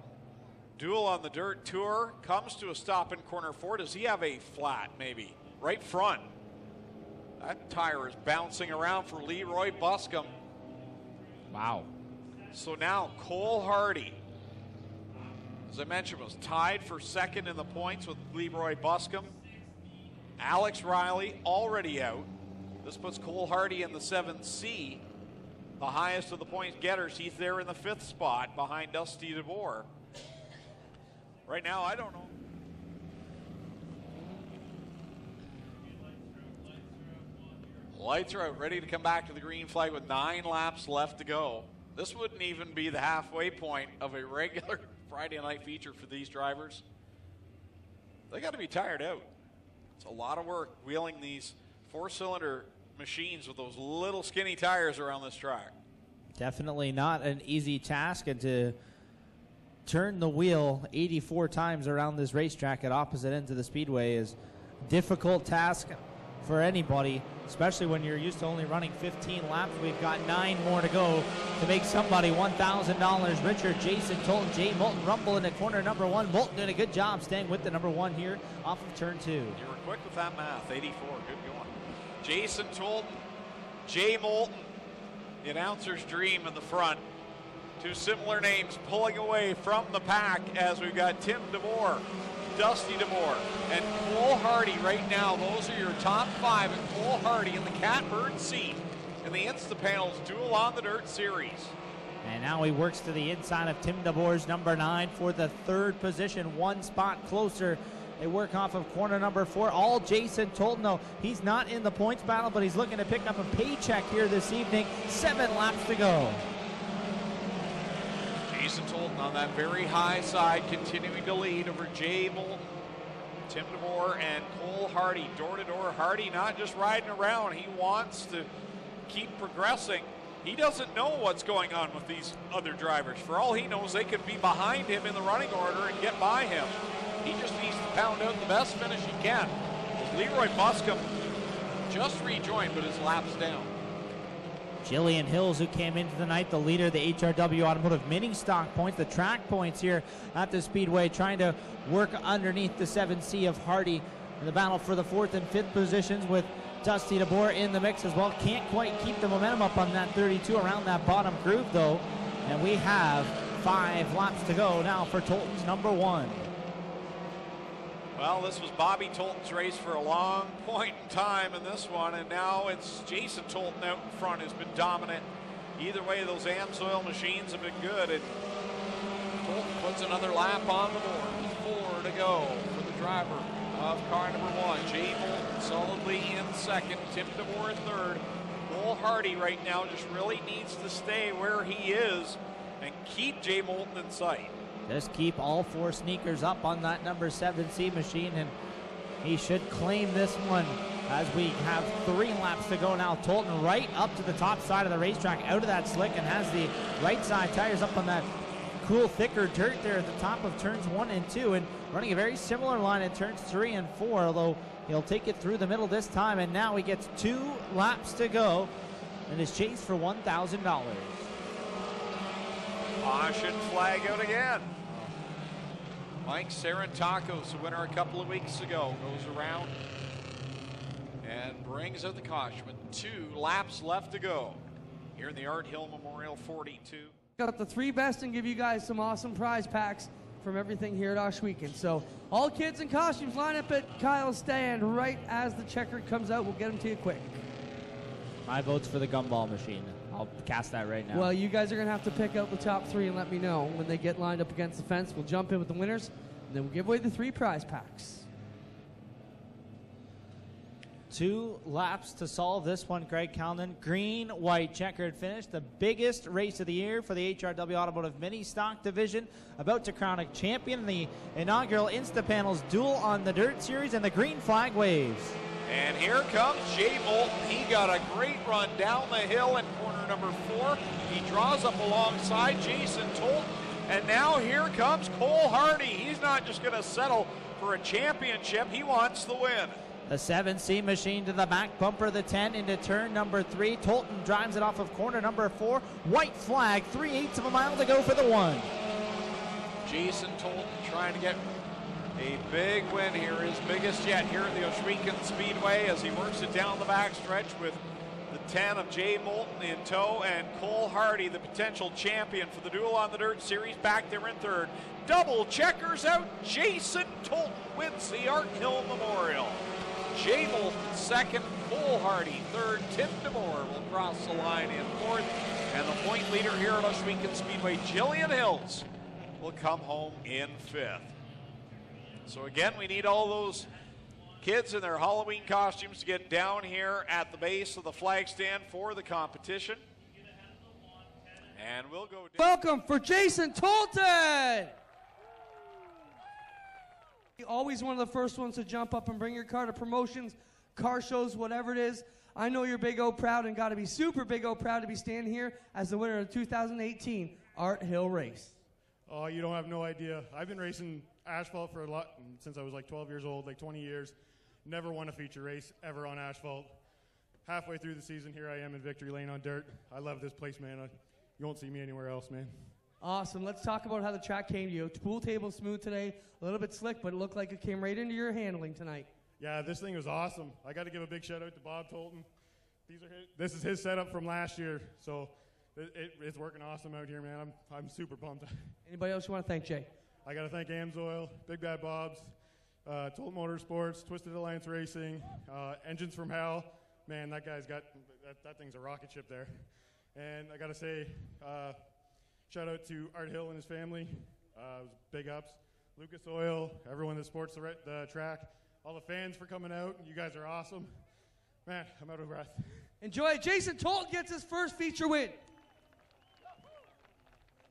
Duel on the Dirt Tour comes to a stop in corner 4. Does he have a flat, maybe? Right front. That tire is bouncing around for Leroy Buscombe. Wow. So now Cole Hardy, as I mentioned, was tied for 2nd in the points with Leroy Buscombe. Alex Riley already out. This puts Cole Hardy in the 7C, the highest of the point getters. He's there in the 5th spot behind Dusty DeBoer. Right now, I don't know. Lights are out, ready to come back to the green flag with 9 laps left to go. This wouldn't even be the halfway point of a regular Friday night feature for these drivers. They got to be tired out. It's a lot of work wheeling these 4-cylinder machines with those little skinny tires around this track. Definitely not an easy task, and to turn the wheel 84 times around this racetrack at opposite ends of the speedway is a difficult task for anybody, especially when you're used to only running 15 laps. We've got 9 more to go to make somebody $1,000 richer. Jason Tolton, Jay Moulton rumble into corner number 1. Moulton doing a good job staying with the number 1 here off of turn 2. You were quick with that math. 84, good going. Jason Tolton, Jay Moulton, the announcer's dream in the front. 2 similar names pulling away from the pack as we've got Tim DeBoer, Dusty DeBoer, and Cole Hardy right now. Those are your top 5, and Cole Hardy in the catbird seat in the Instapanels Duel on the Dirt Series. And now he works to the inside of Tim DeBoer's number 9 for the 3rd position, 1 spot closer. They work off of corner number 4. All Jason Tolton, though. He's not in the points battle, but he's looking to pick up a paycheck here this evening. 7 laps to go. Jason Tolton on that very high side, continuing to lead over Jay Moulton, Tim DeBoer, and Cole Hardy. Door to door, Hardy not just riding around. He wants to keep progressing. He doesn't know what's going on with these other drivers. For all he knows, they could be behind him in the running order and get by him. He just needs to pound out the best finish he can. As Leroy Buscombe just rejoined, but his lap's down. Jillian Hills, who came into the night the leader of the HRW Automotive Ministock points, the track points here at the Speedway, trying to work underneath the 7C of Hardy in the battle for the 4th and 5th positions with Dusty DeBoer in the mix as well. Can't quite keep the momentum up on that 32 around that bottom groove, though. And we have 5 laps to go now for Tolton's number 1. Well, this was Bobby Tolton's race for a long point in time in this one, and now it's Jason Tolton out in front who's been dominant. Either way, those AMSOIL machines have been good, and Tolton puts another lap on the board. 4 to go for the driver of car number 1. Jay Moulton solidly in 2nd, Tim DeBoer in 3rd. Cole Hardy right now just really needs to stay where he is and keep Jay Moulton in sight. Just keep all 4 sneakers up on that number 7C machine, and he should claim this one as we have 3 laps to go now. Tolton right up to the top side of the racetrack, out of that slick, and has the right side tires up on that cool, thicker dirt there at the top of turns 1 and 2, and running a very similar line in turns 3 and 4, although he'll take it through the middle this time, and now he gets 2 laps to go and is chased for $1,000. Caution flag out again. Mike Sarantakos, the winner a couple of weeks ago, goes around and brings out the caution with 2 laps left to go here in the Art Hill Memorial 42. Got the 3 best and give you guys some awesome prize packs from everything here at Osh Weekend. So all kids in costumes line up at Kyle's stand right as the checkered comes out. We'll get them to you quick. My vote's for the gumball machine. I'll cast that right now. Well, you guys are going to have to pick out the top 3 and let me know when they get lined up against the fence. We'll jump in with the winners, and then we'll give away the 3 prize packs. 2 laps to solve this one, Greg Calnan. Green, white, checkered finish. The biggest race of the year for the HRW Automotive Ministock division. About to crown a champion in the inaugural Instapanels Duel on the Dirt Series, and the green flag waves. And here comes Jay Moulton. He got a great run down the hill in corner number 4. He draws up alongside Jason Tolton. And now here comes Cole Hardy. He's not just going to settle for a championship. He wants the win. The 7C machine to the back bumper, the 10 into turn number 3. Tolton drives it off of corner number 4. White flag, 3/8 of a mile to go for the 1. Jason Tolton trying to get a big win here, his biggest yet here at the Ohsweken Speedway, as he works it down the backstretch with the 10 of Jay Moulton in tow, and Cole Hardy, the potential champion for the Duel on the Dirt Series, back there in third. Double checkers out. Jason Tolton wins the Art Hill Memorial. Jay Moulton second, Cole Hardy third. Tim DeBoer will cross the line in fourth. And the point leader here at Ohsweken Speedway, Jillian Hills, will come home in fifth. So again, we need all those kids in their Halloween costumes to get down here at the base of the flag stand for the competition. And we'll go down. Welcome for Jason Tolton. Always one of the first ones to jump up and bring your car to promotions, car shows, whatever it is. I know you're big O proud and got to be super big O proud to be standing here as the winner of the 2018 Art Hill race. Oh, you don't have no idea. I've been racing asphalt for a lot since I was like 12 years old, like 20 years. Never won a feature race ever on asphalt. Halfway through the season, here I am in victory lane on dirt. I love this place, man. You won't see me anywhere else, man. Awesome. Let's talk about how the track came to you. Pool table smooth today, a little bit slick, but it looked like it came right into your handling tonight. Yeah, this thing was awesome. I got to give a big shout out to Bob Tolton. This is his setup from last year, so it's working awesome out here, man. I'm super pumped. Anybody else you want to thank, Jay? I got to thank Amsoil, Big Bad Bob's, Tolton Motorsports, Twisted Alliance Racing, Engines from Hell. Man, that guy's got that thing's a rocket ship there. And I got to say, shout out to Art Hill and his family. Big ups. Lucas Oil, everyone that supports the track, all the fans for coming out. You guys are awesome. Man, I'm out of breath. Enjoy it. Jason Tolton gets his first feature win.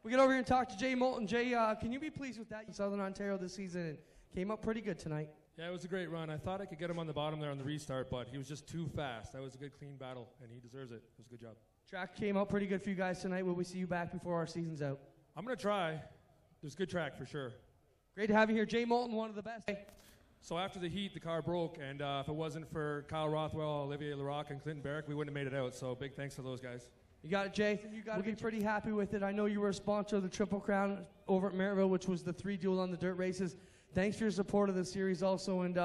We get over here and talk to Jay Moulton. Jay, can you be pleased with that? Southern Ontario this season and came up pretty good tonight. Yeah, it was a great run. I thought I could get him on the bottom there on the restart, but he was just too fast. That was a good, clean battle, and he deserves it. It was a good job. Track came out pretty good for you guys tonight. Will we see you back before our season's out? I'm going to try. There's good track for sure. Great to have you here. Jay Moulton, one of the best. So after the heat, the car broke, and if it wasn't for Kyle Rothwell, Olivier Larocque, and Clinton Barrick, we wouldn't have made it out. So big thanks to those guys. You got it, Jay. You got to be pretty happy with it. I know you were a sponsor of the Triple Crown over at Maryville, which was the 3 Duel on the Dirt races. Thanks for your support of the series also, and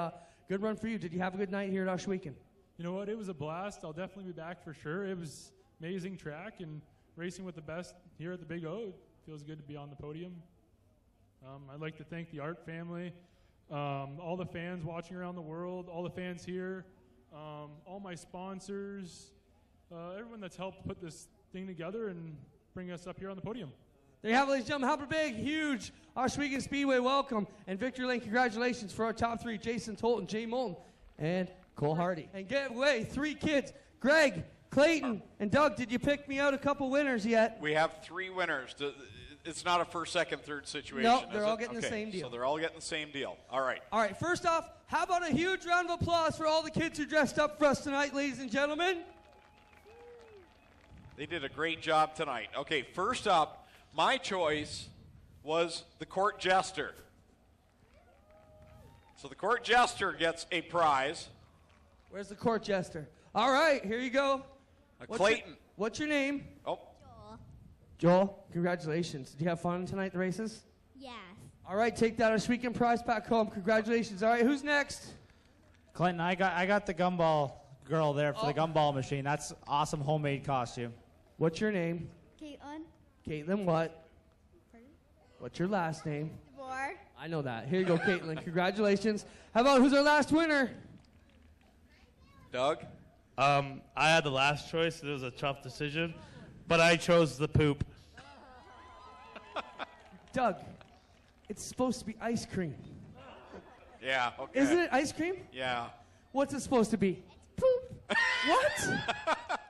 good run for you. Did you have a good night here at Ohsweken? You know what? It was a blast. I'll definitely be back for sure. It was amazing track and racing with the best here at the Big O. It feels good to be on the podium. I'd like to thank the Art family, all the fans watching around the world, all the fans here, all my sponsors, everyone that's helped put this thing together and bring us up here on the podium. There you have it, ladies and gentlemen. Have a big, huge Ohsweken Speedway welcome and victory lane congratulations for our top 3, Jason Tolton, Jay Moulton, and Cole Hardy. And get away, 3 kids, Greg, Clayton, and Doug. Did you pick me out a couple winners yet? We have 3 winners. It's not a first, second, third situation. No, they're all getting the same deal. So they're all getting the same deal. All right. All right, first off, how about a huge round of applause for all the kids who dressed up for us tonight, ladies and gentlemen? They did a great job tonight. Okay, first up, my choice was the court jester. So the court jester gets a prize. Where's the court jester? All right, here you go. Clayton. What's your name? Oh. Joel, congratulations. Did you have fun tonight at the races? Yes. All right, take that Ohsweken prize pack home. Congratulations. All right, who's next? Clinton, I got the gumball girl there for the gumball machine. That's awesome homemade costume. What's your name? Caitlin. Caitlin what? Pardon? What's your last name? DeBoer. I know that. Here you go, Caitlin. Congratulations. How about who's our last winner? Doug? I had the last choice. It was a tough decision, but I chose the poop. Doug, it's supposed to be ice cream. Yeah, okay. Isn't it ice cream? Yeah. What's it supposed to be? What?